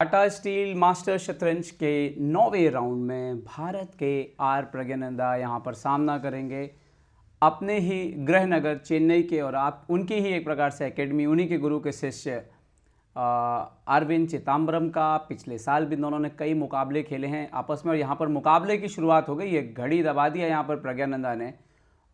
Tata steel master शतरंज के 9वें round में भारत के आर प्रज्ञानंदा यहाँ पर सामना करेंगे अपने ही गृह नगर चेन्नई के, और आप उनकी ही एक प्रकार से एकेडमी, उन्हीं के गुरु के शिष्य अरविंद चिदम्बरम का। पिछले साल भी दोनों ने कई मुकाबले खेले हैं आपस में, और यहाँ पर मुकाबले की शुरुआत हो गई है। घड़ी दबा दिया यहाँ पर प्रज्ञानंदा ने,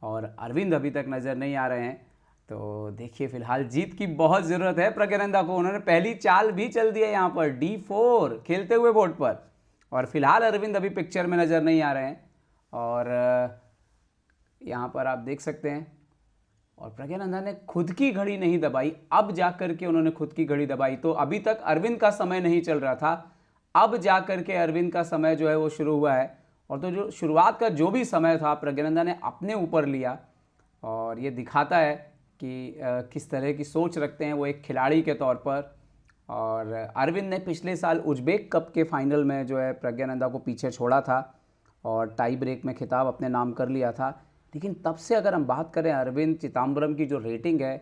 और अरविंद अभी तक नज़र नहीं आ रहे हैं। तो देखिए, फिलहाल जीत की बहुत ज़रूरत है प्रज्ञानंदा को। उन्होंने पहली चाल भी चल दी है यहाँ पर D4 खेलते हुए बोर्ड पर, और फिलहाल अरविंद अभी पिक्चर में नज़र नहीं आ रहे हैं। और यहाँ पर आप देख सकते हैं, और प्रज्ञानंदा ने खुद की घड़ी नहीं दबाई, अब जाकर के उन्होंने खुद की घड़ी दबाई। तो अभी तक अरविंद का समय नहीं चल रहा था, अब जाकर के अरविंद का समय जो है वो शुरू हुआ है। और तो जो शुरुआत का जो भी समय था प्रज्ञानंदा ने अपने ऊपर लिया, और ये दिखाता है कि किस तरह की सोच रखते हैं वो एक खिलाड़ी के तौर पर। और अरविंद ने पिछले साल उज्बेक कप के फाइनल में जो है प्रज्ञानंदा को पीछे छोड़ा था, और टाई ब्रेक में खिताब अपने नाम कर लिया था। लेकिन तब से अगर हम बात करें अरविंद चिदम्बरम की जो रेटिंग है,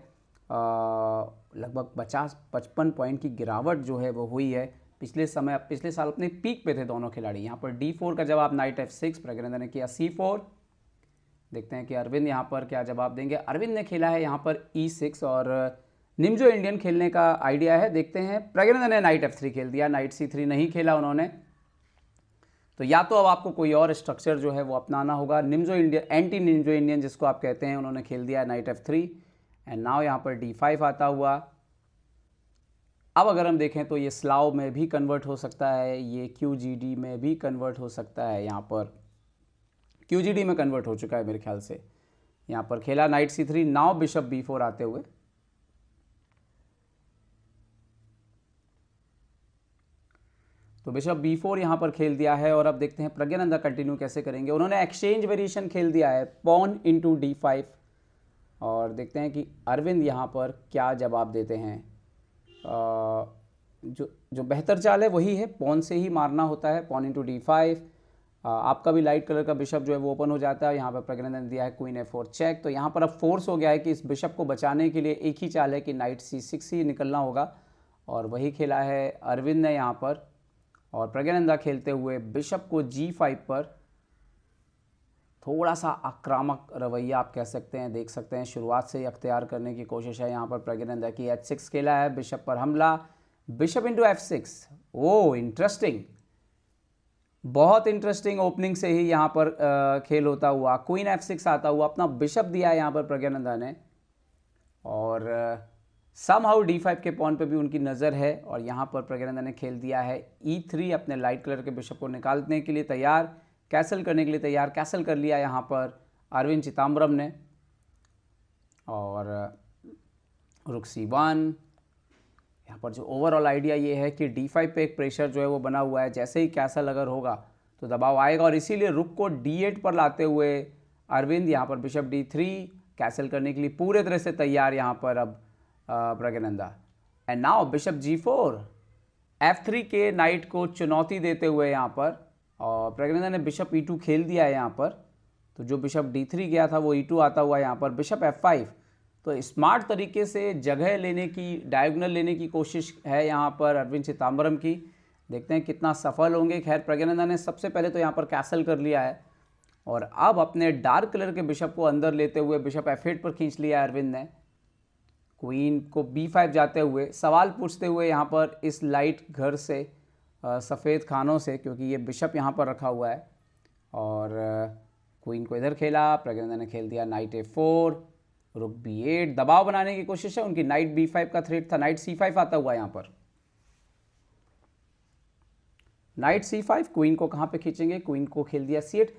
लगभग 50-55 पॉइंट की गिरावट जो है वो हुई है। पिछले साल अपने पीक पे थे दोनों खिलाड़ी। यहाँ पर D4 का जवाब नाइट F6, प्रज्ञानंदा ने किया C4। देखते हैं कि अरविंद यहाँ पर क्या जवाब देंगे। अरविंद ने खेला है यहाँ पर E6, और निम्जो इंडियन खेलने का आइडिया है। देखते हैं, प्रज्ञानंदा ने नाइट F3 खेल दिया, नाइट C3 नहीं खेला उन्होंने। तो या तो अब आपको कोई और स्ट्रक्चर जो है वो अपनाना होगा। निम्जो इंडियन, एंटी निम्जो इंडियन जिसको आप कहते हैं, उन्होंने खेल दिया नाइट F3, एंड नाउ यहाँ पर D5 आता हुआ। अब अगर हम देखें तो ये स्लाव में भी कन्वर्ट हो सकता है, ये QGD में भी कन्वर्ट हो सकता है। यहाँ पर QGD में कन्वर्ट हो चुका है मेरे ख्याल से। यहाँ पर खेला night C3, now bishop B4 आते हुए। तो बिशप B4 यहाँ पर खेल दिया है, और अब देखते हैं प्रज्ञानंदा कंटिन्यू कैसे करेंगे। उन्होंने एक्सचेंज वेरिएशन खेल दिया है, पॉन इंटू D5, और देखते हैं कि अरविंद यहाँ पर क्या जवाब देते हैं। जो बेहतर चाल है वही है, पॉन से ही मारना होता है, पॉन इंटू D5। आपका भी लाइट कलर का बिशप जो है वो ओपन हो जाता है। यहाँ पर प्रज्ञानंदा ने दिया है क्वीन F4 चेक। तो यहाँ पर अब फोर्स हो गया है कि इस बिशप को बचाने के लिए एक ही चाल है कि नाइट C6 ही निकलना होगा, और वही खेला है अरविंद ने यहाँ पर। और प्रज्ञानंदा खेलते हुए बिशप को G5 पर थोड़ा सा आक्रामक रवैया आप कह सकते हैं, देख सकते हैं शुरुआत से ही अख्तियार करने की कोशिश है यहाँ पर प्रज्ञानंदा की। H6 खेला है, बिशप पर हमला, बिशप इंटू F6। ओ इंटरेस्टिंग, बहुत इंटरेस्टिंग ओपनिंग से ही यहाँ पर खेल होता हुआ। क्वीन F6 आता हुआ, अपना बिशप दिया है यहाँ पर प्रज्ञानंदा ने, और समहाउ D5 के पॉन पे भी उनकी नज़र है। और यहाँ पर प्रज्ञानंदा ने खेल दिया है E3, अपने लाइट कलर के बिशप को निकालने के लिए तैयार, कैसल करने के लिए तैयार। कैसल कर लिया यहाँ पर अरविंद चिदम्बरम ने, और रुक C1। यहाँ पर जो ओवरऑल आइडिया ये है कि D5 पे एक प्रेशर जो है वो बना हुआ है, जैसे ही कैसल अगर होगा तो दबाव आएगा, और इसीलिए रुक को D8 पर लाते हुए अरविंद यहाँ पर बिशप D3 कैसल करने के लिए पूरे तरह से तैयार यहाँ पर अब Praggnanandhaa. And now bishop G4, F3 के नाइट को चुनौती देते हुए यहाँ पर, और प्रज्ञानंदा ने बिशप E2 खेल दिया है यहाँ पर। तो जो बिशप D3 गया था वो E2 आता हुआ यहाँ पर, बिशप F5। तो स्मार्ट तरीके से जगह लेने की, डायगोनल लेने की कोशिश है यहाँ पर अरविंद चिदम्बरम की। देखते हैं कितना सफल होंगे। खैर, प्रज्ञानंदा ने सबसे पहले तो यहाँ पर कैसल कर लिया है, और अब अपने डार्क कलर के बिशप को अंदर लेते हुए बिशप F8 पर खींच लिया है अरविंद ने। क्वीन को B5 जाते हुए सवाल पूछते हुए यहाँ पर इस लाइट घर से, सफ़ेद खानों से, क्योंकि ये बिशप यहाँ पर रखा हुआ है। और क्वीन को इधर खेला, प्रज्ञानंदा ने खेल दिया नाइट A4, रुक B8, दबाव बनाने की कोशिश है। उनकी नाइट B5 का थ्रेट था, नाइट C5 आता हुआ यहाँ पर, नाइट C5। क्वीन को कहाँ पे खींचेंगे, क्वीन को खेल दिया C8।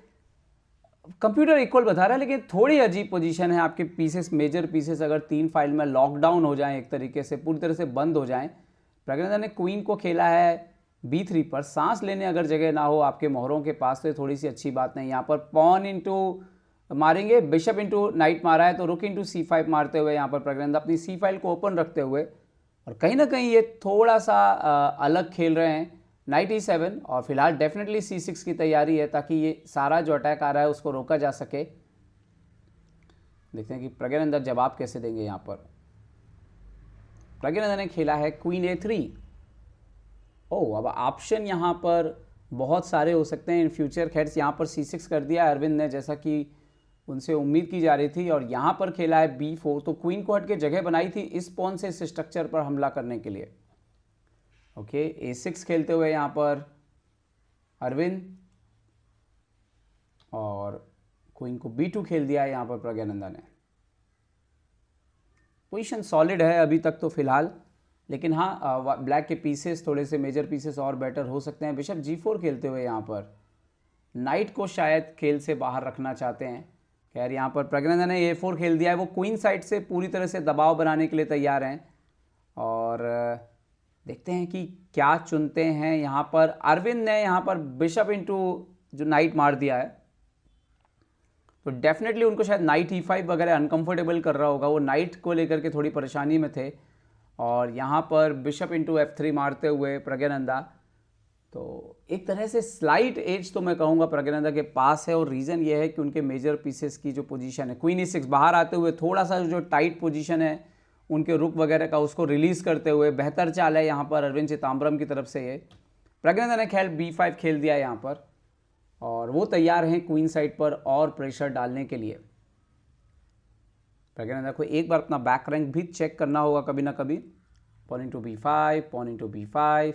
कंप्यूटर इक्वल बता रहा है, लेकिन थोड़ी अजीब पोजीशन है। आपके पीसेस, मेजर पीसेस अगर 3 फाइल में लॉकडाउन हो जाएं, एक तरीके से पूरी तरह से बंद हो जाएं। प्रज्ञानंदा ने क्वीन को खेला है B3 पर, सांस लेने अगर जगह ना हो आपके मोहरों के पास तो ये थोड़ी सी अच्छी बात नहीं। यहाँ पर पॉन इंटू मारेंगे, बिशप इंटू नाइट मारा है, तो रुक इंटू C5 मारते हुए यहाँ पर प्रज्ञानंदा अपनी C फाइल को ओपन रखते हुए, और कहीं ना कहीं ये थोड़ा सा अलग खेल रहे हैं, नाइट E7। और फिलहाल डेफिनेटली C6 की तैयारी है, ताकि ये सारा जो अटैक आ रहा है उसको रोका जा सके। देखते हैं कि प्रज्ञानंदा जवाब कैसे देंगे। यहाँ पर प्रज्ञानंदा ने खेला है क्वीन A3, ओह, अब ऑप्शन यहाँ पर बहुत सारे हो सकते हैं इन फ्यूचर। खैर यहाँ पर C6 कर दिया अरविंद ने, जैसा कि उनसे उम्मीद की जा रही थी, और यहाँ पर खेला है B4। तो क्वीन को हट के जगह बनाई थी इस पॉन से इस स्ट्रक्चर पर हमला करने के लिए। ओके, A6 खेलते हुए यहाँ पर अरविंद, और क्वीन को B2 खेल दिया है यहाँ पर प्रज्ञानंदा ने। पोजीशन सॉलिड है अभी तक तो फिलहाल, लेकिन हाँ ब्लैक के पीसेस, थोड़े से मेजर पीसेस और बेटर हो सकते हैं। बिशप G4 खेलते हुए यहाँ पर नाइट को शायद खेल से बाहर रखना चाहते हैं। खैर यहाँ पर प्रज्ञानंदा ने A4 खेल दिया है, वो क्वीन साइड से पूरी तरह से दबाव बनाने के लिए तैयार हैं। और देखते हैं कि क्या चुनते हैं यहाँ पर। अरविंद ने यहाँ पर बिशप इंटू जो नाइट मार दिया है, तो डेफिनेटली उनको शायद नाइट E5 वगैरह अनकंफर्टेबल कर रहा होगा। वो नाइट को लेकर के थोड़ी परेशानी में थे, और यहाँ पर बिशप इंटू F3 मारते हुए प्रज्ञानंदा, तो एक तरह से स्लाइट एज तो मैं कहूँगा प्रज्ञानंदा के पास है। और रीज़न ये है कि उनके मेजर पीसेस की जो पोजीशन है, क्वीन E6 बाहर आते हुए थोड़ा सा जो टाइट पोजीशन है उनके रुक वगैरह का, उसको रिलीज़ करते हुए बेहतर चाल है यहाँ पर अरविंद चिदम्बरम की तरफ से। ये प्रज्ञानंदा ने खेल B5 खेल दिया यहाँ पर, और वो तैयार हैं क्वीन साइड पर और प्रेशर डालने के लिए। प्रज्ञानंदा को एक बार अपना बैक रैंक भी चेक करना होगा कभी ना कभी। Pawn into B5, pawn into B5,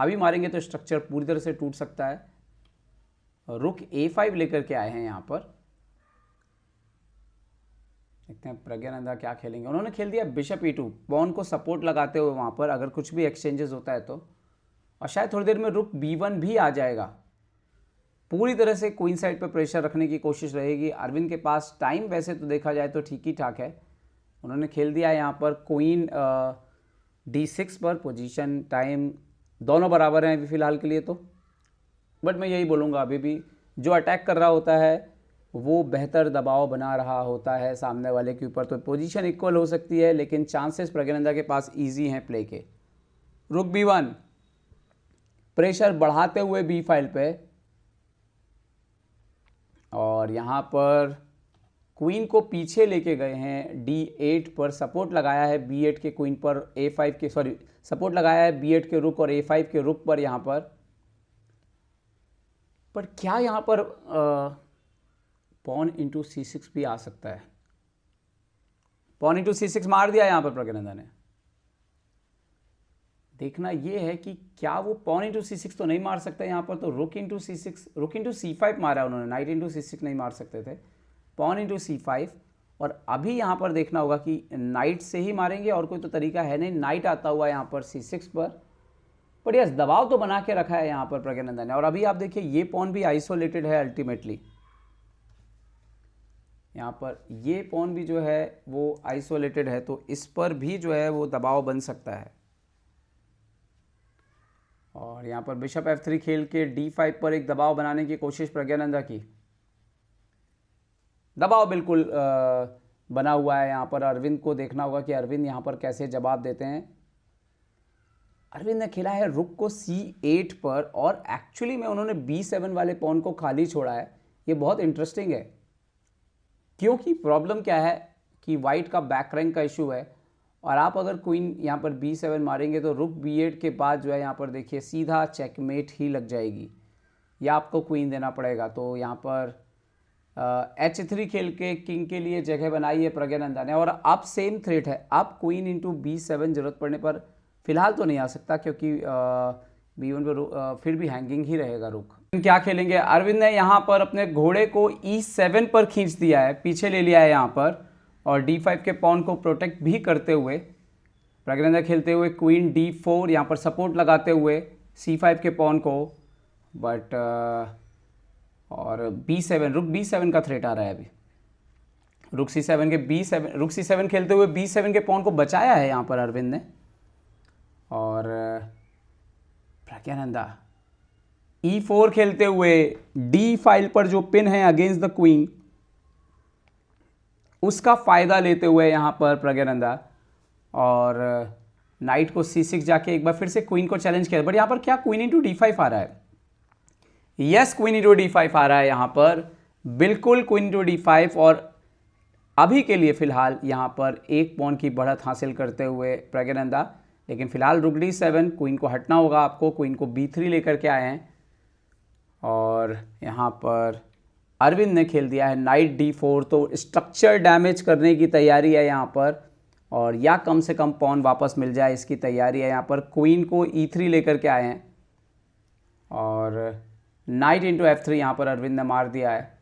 अभी मारेंगे तो स्ट्रक्चर पूरी तरह से टूट सकता है। रुक A5 लेकर के आए हैं यहाँ पर, देखते हैं प्रज्ञानंदा क्या खेलेंगे। उन्होंने खेल दिया बिशप E2, पॉन को सपोर्ट लगाते हुए वहाँ पर अगर कुछ भी एक्सचेंजेस होता है तो, और शायद थोड़ी देर में रुक B1 भी आ जाएगा। पूरी तरह से क्वीन साइड पर प्रेशर रखने की कोशिश रहेगी। अरविंद के पास टाइम वैसे तो देखा जाए तो ठीक ही ठाक है। उन्होंने खेल दिया यहाँ पर क्वीन D6 पर। पोजीशन टाइम दोनों बराबर हैं अभी फ़िलहाल के लिए तो, बट मैं यही बोलूँगा अभी भी जो अटैक कर रहा होता है वो बेहतर दबाव बना रहा होता है सामने वाले के ऊपर। तो पोजीशन इक्वल हो सकती है, लेकिन चांसेस प्रज्ञानंदा के पास ईजी हैं प्ले के। रुक B1, प्रेशर बढ़ाते हुए B फाइल पे, और यहाँ पर क्वीन को पीछे लेके गए हैं D8 पर। सपोर्ट लगाया है B8 के क्वीन पर, A5 के सपोर्ट लगाया है B8 के रुक और A5 के रुक पर यहाँ पर क्या यहाँ पर पॉन इंटू C6 भी आ सकता है। पॉन इंटू C6 मार दिया यहाँ पर प्रज्ञानंदा ने। देखना ये है कि क्या वो पॉन इंटू C6 तो नहीं मार सकता यहाँ पर, तो रुक इंटू C6, रुक इंटू C5 मारा उन्होंने, नाइट इंटू C6 नहीं मार सकते थे। पॉन इंटू C5, और अभी यहाँ पर देखना होगा कि नाइट से ही मारेंगे और कोई तो तरीका है नहीं। नाइट आता हुआ यहाँ पर C6 पर यस दबाव तो बना के रखा है यहाँ पर प्रज्ञानंदा ने। और अभी आप देखिए ये पॉन भी आइसोलेटेड है अल्टीमेटली, यहाँ पर ये पॉन भी जो है वो आइसोलेटेड है, तो इस पर भी जो है वो दबाव बन सकता है। और यहाँ पर बिशप F3 खेल के D5 पर एक दबाव बनाने की कोशिश प्रज्ञानंदा की। दबाव बिल्कुल बना हुआ है यहाँ पर। अरविंद को देखना होगा कि अरविंद यहाँ पर कैसे जवाब देते हैं। अरविंद ने खेला है रुक को C8 पर, और एक्चुअली में उन्होंने B7 वाले पॉन को खाली छोड़ा है। ये बहुत इंटरेस्टिंग है, क्योंकि प्रॉब्लम क्या है कि वाइट का बैक रैंक का इशू है, और आप अगर क्वीन यहाँ पर B7 मारेंगे तो रुक B8 के बाद जो है यहाँ पर देखिए सीधा चेकमेट ही लग जाएगी, या आपको क्वीन देना पड़ेगा। तो यहाँ पर H3 खेल के किंग के लिए जगह बनाई है प्रज्ञानंदा ने, और अब सेम थ्रेट है। अब क्वीन इंटू B7 जरूरत पड़ने पर फिलहाल तो नहीं आ सकता, क्योंकि B1 पर फिर भी हैंगिंग ही रहेगा रुक। क्या खेलेंगे अरविंद ने यहाँ पर अपने घोड़े को E7 पर खींच दिया है, पीछे ले लिया है यहाँ पर, और D5 के पॉन को प्रोटेक्ट भी करते हुए प्रज्ञानंदा खेलते हुए क्वीन D4 यहाँ पर सपोर्ट लगाते हुए C5 के पॉन को, बट और B7, रुक B7 का थ्रेट आ रहा है अभी। रुक C7 के B7, रुक C7 खेलते हुए B7 के पॉन को बचाया है यहाँ पर अरविंद ने, और प्रज्ञानंदा E4 खेलते हुए D फाइल पर जो पिन है अगेंस्ट द क्वीन, उसका फायदा लेते हुए यहाँ पर प्रज्ञानंदा, और नाइट को C6 जाके एक बार फिर से क्वीन को चैलेंज किया। बट यहाँ पर क्या क्वीन इंटू D5 आ रहा है? यस, क्वीन इंटू D5 आ रहा है यहाँ पर, बिल्कुल क्वीन इंटू D5। और अभी के लिए फिलहाल यहाँ पर एक पॉन की बढ़त हासिल करते हुए प्रज्ञानंदा लेकिन फिलहाल रुक D7, क्वीन को हटना होगा आपको। क्वीन को B3 लेकर के आए हैं और यहाँ पर अरविंद ने खेल दिया है नाइट D4, तो स्ट्रक्चर डैमेज करने की तैयारी है यहाँ पर, और या कम से कम पॉन वापस मिल जाए इसकी तैयारी है यहाँ पर। क्वीन को E3 लेकर के आए हैं और नाइट इंटू F3 यहाँ पर अरविंद ने मार दिया है।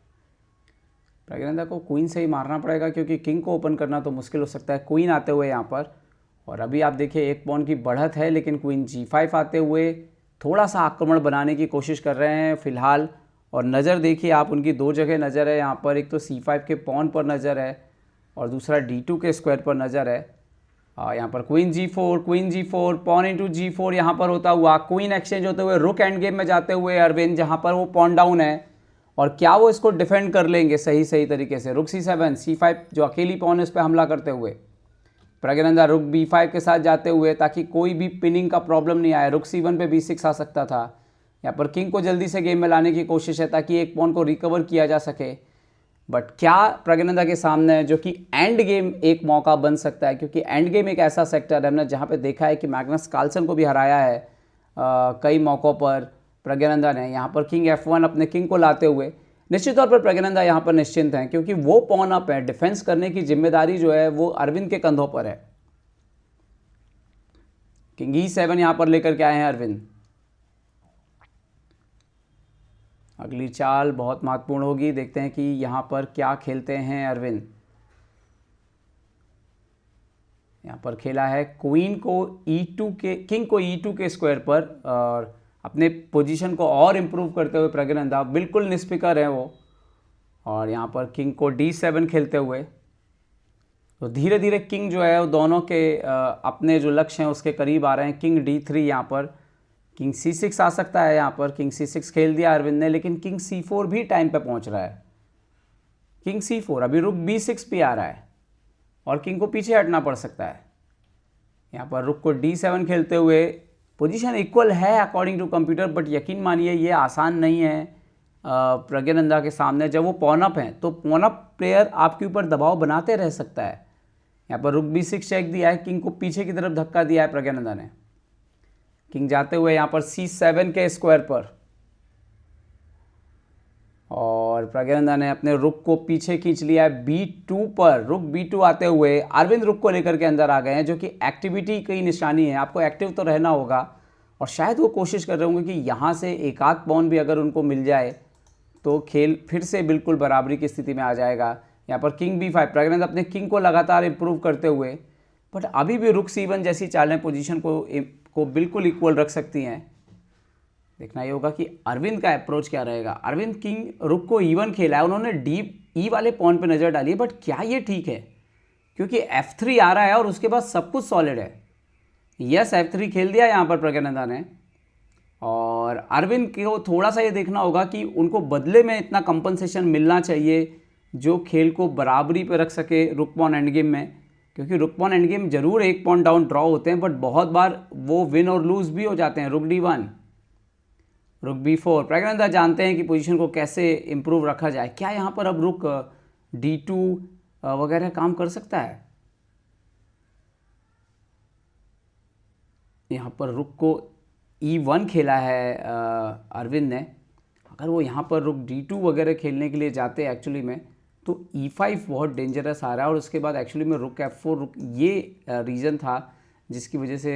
प्रज्ञानंदा को क्वीन से ही मारना पड़ेगा क्योंकि किंग को ओपन करना तो मुश्किल हो सकता है क्वीन आते हुए यहाँ पर। और अभी आप देखिए एक पॉन की बढ़त है, लेकिन क्वीन G5 आते हुए थोड़ा सा आक्रमण बनाने की कोशिश कर रहे हैं फिलहाल। और नज़र देखिए आप, उनकी दो जगह नज़र है यहाँ पर, एक तो C5 के पॉन पर नज़र है और दूसरा D2 के स्क्वायर पर नज़र है। यहाँ पर queen G4, pawn into G4 यहाँ पर होता हुआ, क्वीन एक्सचेंज होते हुए रुक एंड गेम में जाते हुए अरविंद, जहाँ पर वो पॉन डाउन है। और क्या वो इसको डिफेंड कर लेंगे सही तरीके से? रुक C7, C5 जो अकेली पॉन है उस पर हमला करते हुए। प्रज्ञानंदा रुक B5 के साथ जाते हुए ताकि कोई भी पिनिंग का प्रॉब्लम नहीं आए। रुक C1 पे B6 आ सकता था। यहाँ पर किंग को जल्दी से गेम में लाने की कोशिश है ताकि एक पॉन को रिकवर किया जा सके। बट क्या प्रज्ञानंदा के सामने है जो कि एंड गेम एक मौका बन सकता है, क्योंकि एंड गेम एक ऐसा सेक्टर है हमने जहाँ पे देखा है कि मैग्नस कार्लसन को भी हराया है कई मौक़ों पर प्रज्ञानंदा ने। यहाँ पर किंग F1 अपने किंग को लाते हुए निश्चित तौर पर प्रज्ञानंदा यहाँ पर निश्चिंत हैं, क्योंकि वो पॉन अप है, डिफेंस करने की जिम्मेदारी जो है वो अरविंद के कंधों पर है। किंग E7 यहाँ पर लेकर के आए हैं अरविंद। अगली चाल बहुत महत्वपूर्ण होगी, देखते हैं कि यहाँ पर क्या खेलते हैं अरविंद। यहाँ पर खेला है क्वीन को E2 के, किंग को E2 के स्क्वायर पर, और अपने पोजीशन को और इम्प्रूव करते हुए प्रज्ञानंदा बिल्कुल निस्फिकर है वो। और यहाँ पर किंग को D7 खेलते हुए, तो धीरे धीरे किंग जो है वो दोनों के अपने जो लक्ष्य हैं उसके करीब आ रहे हैं। किंग D3 यहाँ पर, किंग C6 आ सकता है यहाँ पर। किंग C6 खेल दिया अरविंद ने, लेकिन किंग C4 भी टाइम पे पहुँच रहा है। किंग C4, अभी रुक B6 भी आ रहा है और किंग को पीछे हटना पड़ सकता है। यहाँ पर रुक को D7 खेलते हुए पोजीशन इक्वल है अकॉर्डिंग टू कंप्यूटर, बट यकीन मानिए ये आसान नहीं है प्रज्ञानंदा के सामने। जब वो पॉन अप हैं तो पॉन अप प्लेयर आपके ऊपर दबाव बनाते रह सकता है। यहाँ पर रुक B6 चेक दिया है, किंग को पीछे की तरफ धक्का दिया है प्रज्ञानंदा ने। किंग जाते हुए यहाँ पर C7 के स्क्वायर पर, और प्रज्ञानंदा ने अपने रुक को पीछे खींच लिया है B2 पर। रुक B2 आते हुए अरविंद रुक को लेकर के अंदर आ गए हैं, जो कि एक्टिविटी की निशानी है। आपको एक्टिव तो रहना होगा, और शायद वो कोशिश कर रहे होंगे कि यहाँ से एक आध पॉन भी अगर उनको मिल जाए तो खेल फिर से बिल्कुल बराबरी की स्थिति में आ जाएगा। यहाँ पर किंग B5, प्रज्ञानंदा अपने किंग को लगातार इम्प्रूव करते हुए, बट अभी भी रुक C1 जैसी चालें पोजीशन को बिल्कुल इक्वल रख सकती हैं। देखना ये होगा कि अरविंद का अप्रोच क्या रहेगा। अरविंद किंग रुक को E1 खेला है, उन्होंने डीप E वाले पॉन पे नज़र डाली है, बट क्या ये ठीक है? क्योंकि F3 आ रहा है और उसके बाद सब कुछ सॉलिड है। यस, F3 खेल दिया यहाँ पर प्रज्ञानंदा ने, और अरविंद को थोड़ा सा ये देखना होगा कि उनको बदले में इतना कंपनसेशन मिलना चाहिए जो खेल को बराबरी पे रख सके रुक पॉन एंड गेम में। क्योंकि रुक पॉन एंड गेम जरूर एक पॉइंट डाउन ड्रॉ होते हैं, बट बहुत बार वो विन और लूज भी हो जाते हैं। रुक D1, रुक B4, प्रज्ञानंदा जानते हैं कि पोजीशन को कैसे इम्प्रूव रखा जाए। क्या यहाँ पर अब रुक D2 वगैरह काम कर सकता है? यहाँ पर रुक को E1 खेला है अरविंद ने। अगर वो यहाँ पर रुक D2 वगैरह खेलने के लिए जाते एक्चुअली में, तो E5 बहुत डेंजरस आ रहा है, और उसके बाद एक्चुअली में रुक F4, रुक ये रीज़न था जिसकी वजह से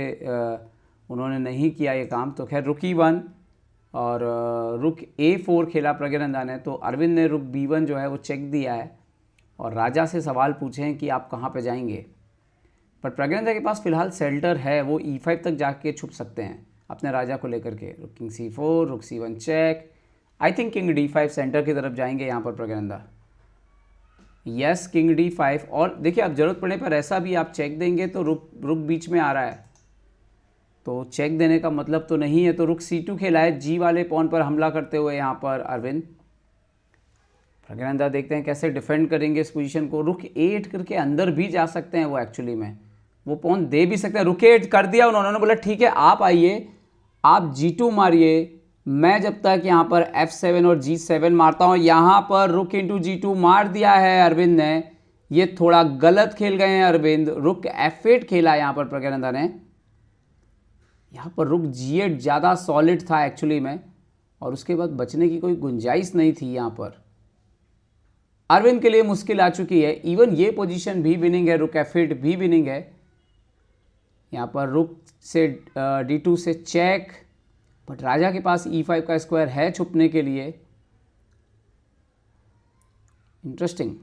उन्होंने नहीं किया ये काम। तो खैर रुक E1 और रुक A4 खेला प्रज्ञानंदा ने, तो अरविंद ने रुक B1 जो है वो चेक दिया है और राजा से सवाल पूछे हैं कि आप कहाँ पे जाएंगे। पर प्रज्ञानंदा के पास फिलहाल शेल्टर है, वो E5 तक जाके छुप सकते हैं अपने राजा को लेकर के। रुक किंग C4, रुक C1 check. I think king D5 center की तरफ जाएंगे यहाँ पर प्रज्ञानंदा। यस, किंग D5, और देखिए अब ज़रूरत पड़ने पर ऐसा भी आप चेक देंगे तो रुक बीच में आ रहा है, तो चेक देने का मतलब तो नहीं है। तो रुक C2 खेला है G वाले पॉन पर हमला करते हुए यहाँ पर अरविंद। प्रज्ञानंदा देखते हैं कैसे डिफेंड करेंगे इस पोजीशन को। रुक A8 करके अंदर भी जा सकते हैं वो, एक्चुअली में वो पॉन दे भी सकते हैं। रुक A8 कर दिया उन्होंने, बोला ठीक है आप आइए, आप G2 मारिए, मैं जब तक यहाँ पर F7 और G7 मारता हूँ। यहाँ पर रुक इंटू G2 मार दिया है अरविंद ने। ये थोड़ा गलत खेल गए हैं अरविंद। रुक F8 खेला यहाँ पर प्रज्ञानंदा ने, यहाँ पर रुक G8 ज़्यादा सॉलिड था एक्चुअली में, और उसके बाद बचने की कोई गुंजाइश नहीं थी। यहाँ पर अरविंद के लिए मुश्किल आ चुकी है। इवन ये पोजीशन भी विनिंग है, रुक F8 भी विनिंग है। यहाँ पर रुक से D2 से चेक, बट राजा के पास E5 का स्क्वायर है छुपने के लिए। Interesting,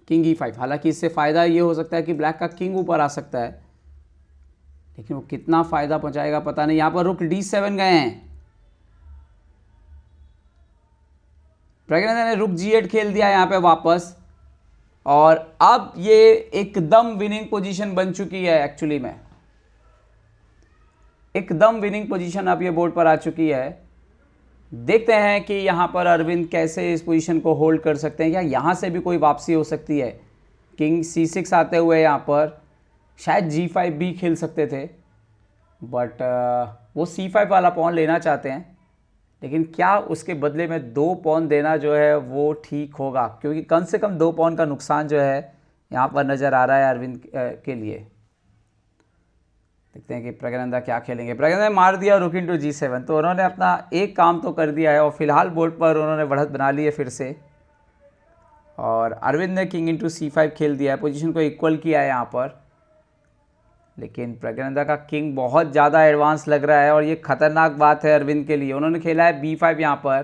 king E5। हालांकि इससे फ़ायदा ये हो सकता है कि ब्लैक का किंग ऊपर आ सकता है, लेकिन वो कितना फ़ायदा पहुंचाएगा पता नहीं। यहाँ पर रुक D7 गए हैं, प्रज्ञानंदा ने रुक G8 खेल दिया यहाँ पे वापस, और अब ये एकदम विनिंग पोजीशन बन चुकी है। एक्चुअली में एकदम विनिंग पोजीशन अब ये बोर्ड पर आ चुकी है। देखते हैं कि यहाँ पर अरविंद कैसे इस पोजीशन को होल्ड कर सकते हैं, या यहाँ से भी कोई वापसी हो सकती है। किंग C6 आते हुए यहाँ पर शायद G5 भी खेल सकते थे, बट वो C5 वाला पॉन लेना चाहते हैं, लेकिन क्या उसके बदले में 2 पॉन देना जो है वो ठीक होगा, क्योंकि कम से कम 2 पॉन का नुकसान जो है यहाँ पर नज़र आ रहा है अरविंद के लिए। देखते हैं कि प्रज्ञानंदा क्या खेलेंगे। प्रज्ञानंदा ने मार दिया रुक इंटू G7, तो उन्होंने अपना एक काम तो कर दिया है, और फिलहाल बोर्ड पर उन्होंने बढ़त बना ली है फिर से। और अरविंद ने किंग इंटू C5 खेल दिया है, पोजीशन को इक्वल किया है यहाँ पर। लेकिन प्रज्ञानंदा का किंग बहुत ज़्यादा एडवांस लग रहा है, और ये खतरनाक बात है अरविंद के लिए। उन्होंने खेला है B5 यहाँ पर,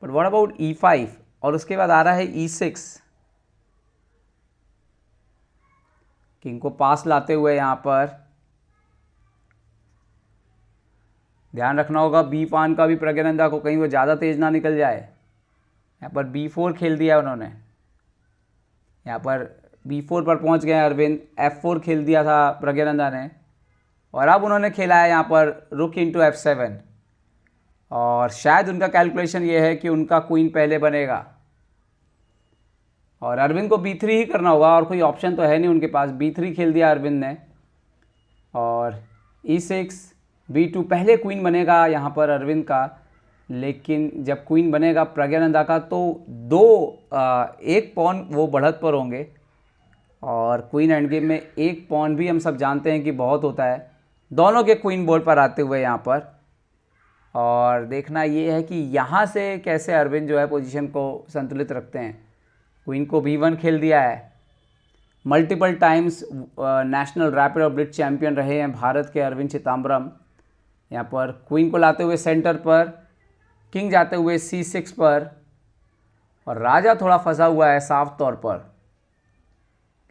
बट व्हाट अबाउट E5, और उसके बाद आ रहा है E6। किंग को पास लाते हुए यहाँ पर ध्यान रखना होगा बी पान का भी प्रज्ञानंदा को, कहीं वो ज़्यादा तेज ना निकल जाए। यहाँ पर B4 खेल दिया उन्होंने, यहाँ पर B4 पर पहुँच गए अरविंद। F4 खेल दिया था प्रज्ञानंदा ने, और अब उन्होंने खेला है यहाँ पर रुक इंटू F7, और शायद उनका कैलकुलेशन ये है कि उनका क्वीन पहले बनेगा, और अरविंद को B3 ही करना होगा, और कोई ऑप्शन तो है नहीं उनके पास। B3 खेल दिया अरविंद ने, और E6 B2 पहले क्वीन बनेगा यहाँ पर अरविंद का, लेकिन जब क्वीन बनेगा प्रज्ञानंदा का तो एक पॉन वो बढ़त पर होंगे, और क्वीन एंड गेम में एक पॉन भी हम सब जानते हैं कि बहुत होता है। दोनों के क्वीन बोर्ड पर आते हुए यहाँ पर, और देखना ये है कि यहाँ से कैसे अरविंद जो है पोजीशन को संतुलित रखते हैं। क्वीन को B1 खेल दिया है। मल्टीपल टाइम्स नेशनल रैपिड और ब्लिट्ज चैंपियन रहे हैं भारत के अरविंद चिदम्बरम। यहाँ पर क्वीन को लाते हुए सेंटर पर, किंग जाते हुए C6 पर, और राजा थोड़ा फंसा हुआ है साफ तौर पर।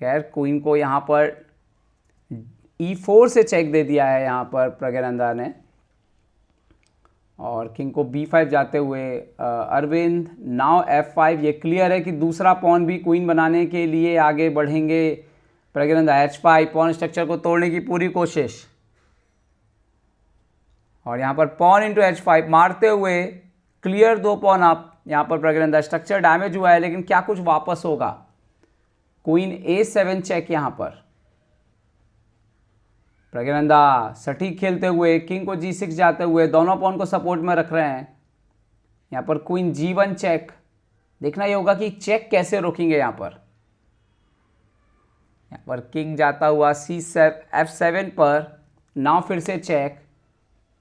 खैर क्वीन को यहाँ पर E4 से चेक दे दिया है यहाँ पर प्रज्ञानंदा ने, और किंग को B5 जाते हुए अरविंद। Now F5। ये क्लियर है कि दूसरा पॉन भी क्वीन बनाने के लिए आगे बढ़ेंगे प्रज्ञानंदा। H5 पॉन स्ट्रक्चर को तोड़ने की पूरी कोशिश, और यहाँ पर पॉन इंटू H5 मारते हुए क्लियर 2 पॉन अप। यहाँ पर प्रज्ञानंदा स्ट्रक्चर डैमेज हुआ है, लेकिन क्या कुछ वापस होगा। क्वीन A7 चेक यहाँ पर। प्रज्ञानंदा सटीक खेलते हुए किंग को G6 जाते हुए दोनों पॉन को सपोर्ट में रख रहे हैं। यहाँ पर क्वीन G1 चेक। देखना ये होगा कि चेक कैसे रोकेंगे यहाँ पर। यहाँ पर किंग जाता हुआ F7 पर, नाउ फिर से चेक।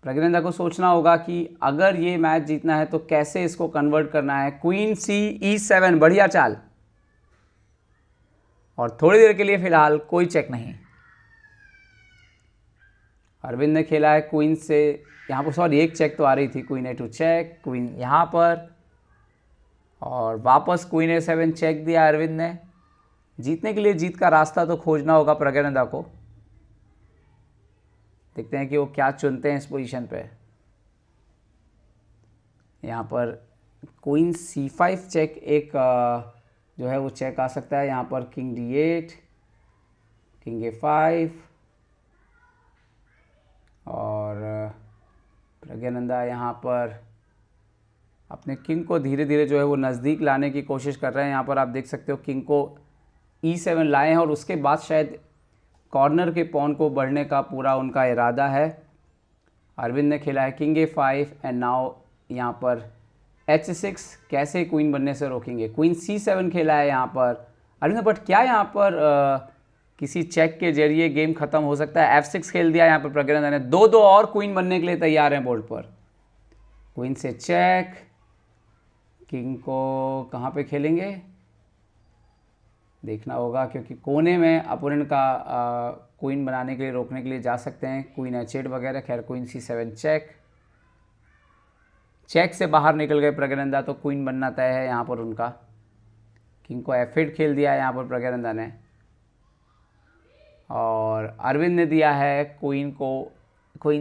प्रज्ञानंदा को सोचना होगा कि अगर ये मैच जीतना है तो कैसे इसको कन्वर्ट करना है। क्वीन C E7, बढ़िया चाल, और थोड़ी देर के लिए फिलहाल कोई चेक नहीं। अरविंद ने खेला है क्वीन से, यहाँ पर सॉरी एक चेक तो आ रही थी। क्वीन A2 चेक, क्वीन यहाँ पर, और वापस क्वीन A7 चेक दिया अरविंद ने। जीतने के लिए जीत का रास्ता तो खोजना होगा प्रज्ञानंदा को। देखते हैं कि वो क्या चुनते हैं इस पोजीशन पे। यहाँ पर क्वीन C5 चेक एक जो है वो चेक आ सकता है। यहाँ पर किंग D8, किंग A5, और प्रज्ञानंदा यहाँ पर अपने किंग को धीरे धीरे जो है वो नज़दीक लाने की कोशिश कर रहे हैं। यहाँ पर आप देख सकते हो किंग को E7 लाए हैं, और उसके बाद शायद कॉर्नर के पॉन को बढ़ने का पूरा उनका इरादा है। अरविंद ने खेला है किंग A5, एंड नाउ यहाँ पर H6। कैसे क्वीन बनने से रोकेंगे। क्वीन C7 खेला है यहाँ पर अरविंद, बट क्या यहाँ पर किसी चेक के जरिए गेम खत्म हो सकता है। F6 खेल दिया यहाँ पर प्रज्ञानंदा ने, 2-2 और क्वीन बनने के लिए तैयार हैं बोर्ड पर। क्वीन से चेक, किंग को कहाँ पे खेलेंगे देखना होगा, क्योंकि कोने में अपोनेंट का क्वीन बनाने के लिए, रोकने के लिए जा सकते हैं, क्वीन H8 वगैरह। खैर क्वीन C7 चेक, चेक से बाहर निकल गए प्रज्ञानंदा, तो क्वीन बनना तय है यहाँ पर उनका। किंग को F8 खेल दिया यहाँ पर प्रज्ञानंदा ने, और अरविंद ने दिया है क्वीन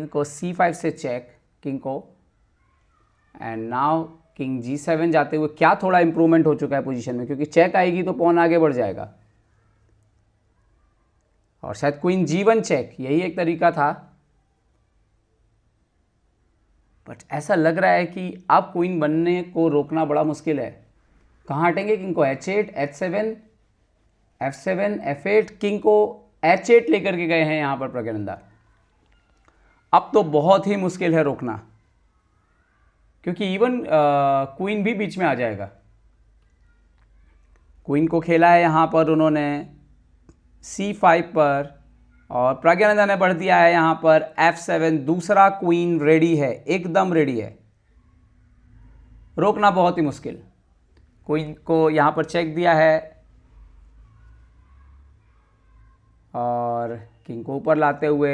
को C5 से चेक किंग को। एंड नाउ किंग G7 जाते हुए क्या थोड़ा इंप्रूवमेंट हो चुका है पोजीशन में, क्योंकि चेक आएगी तो पॉन आगे बढ़ जाएगा। और शायद क्वीन G1 चेक, यही एक तरीका था, बट ऐसा लग रहा है कि अब क्वीन बनने को रोकना बड़ा मुश्किल है। कहाँ हटेंगे किंग को? H8, H7, F7, F8, king को H8 लेकर के गए हैं यहाँ पर प्रज्ञानंदा। अब तो बहुत ही मुश्किल है रोकना, क्योंकि इवन क्वीन भी बीच में आ जाएगा। क्वीन को खेला है यहाँ पर उन्होंने C5 पर, और प्रज्ञानंदा ने बढ़ दिया है यहाँ पर F7। दूसरा क्वीन रेडी है, एकदम रेडी है, रोकना बहुत ही मुश्किल। क्वीन को यहाँ पर चेक दिया है और किंग को ऊपर लाते हुए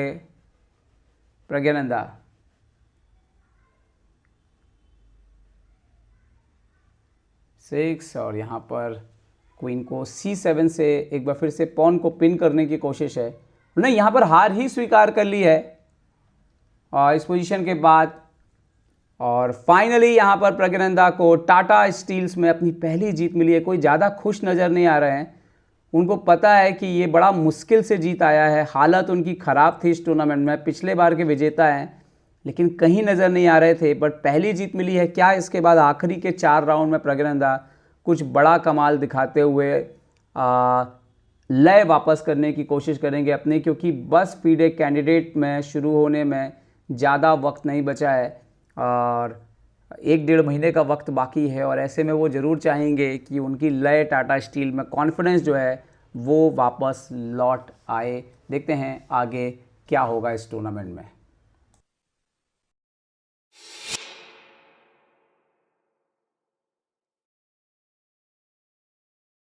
प्रज्ञानंदा। सिक्स, और यहाँ पर क्वीन को C7 से एक बार फिर से पॉन को पिन करने की कोशिश है। उन्होंने यहाँ पर हार ही स्वीकार कर ली है इस पोजीशन के बाद। और फाइनली यहाँ पर प्रज्ञानंदा को टाटा स्टील्स में अपनी पहली जीत मिली है। कोई ज़्यादा खुश नज़र नहीं आ रहे हैं, उनको पता है कि ये बड़ा मुश्किल से जीत आया है। हालत उनकी ख़राब थी इस टूर्नामेंट में, पिछले बार के विजेता हैं, लेकिन कहीं नज़र नहीं आ रहे थे, बट पहली जीत मिली है। क्या इसके बाद आखिरी के 4 राउंड में प्रज्ञानंदा कुछ बड़ा कमाल दिखाते हुए लय वापस करने की कोशिश करेंगे अपने, क्योंकि बस फीडे कैंडिडेट में शुरू होने में ज़्यादा वक्त नहीं बचा है और 1-1.5 महीने का वक्त बाकी है। और ऐसे में वो ज़रूर चाहेंगे कि उनकी लय टाटा स्टील में कॉन्फिडेंस जो है वो वापस लौट आए। देखते हैं आगे क्या होगा इस टूर्नामेंट में।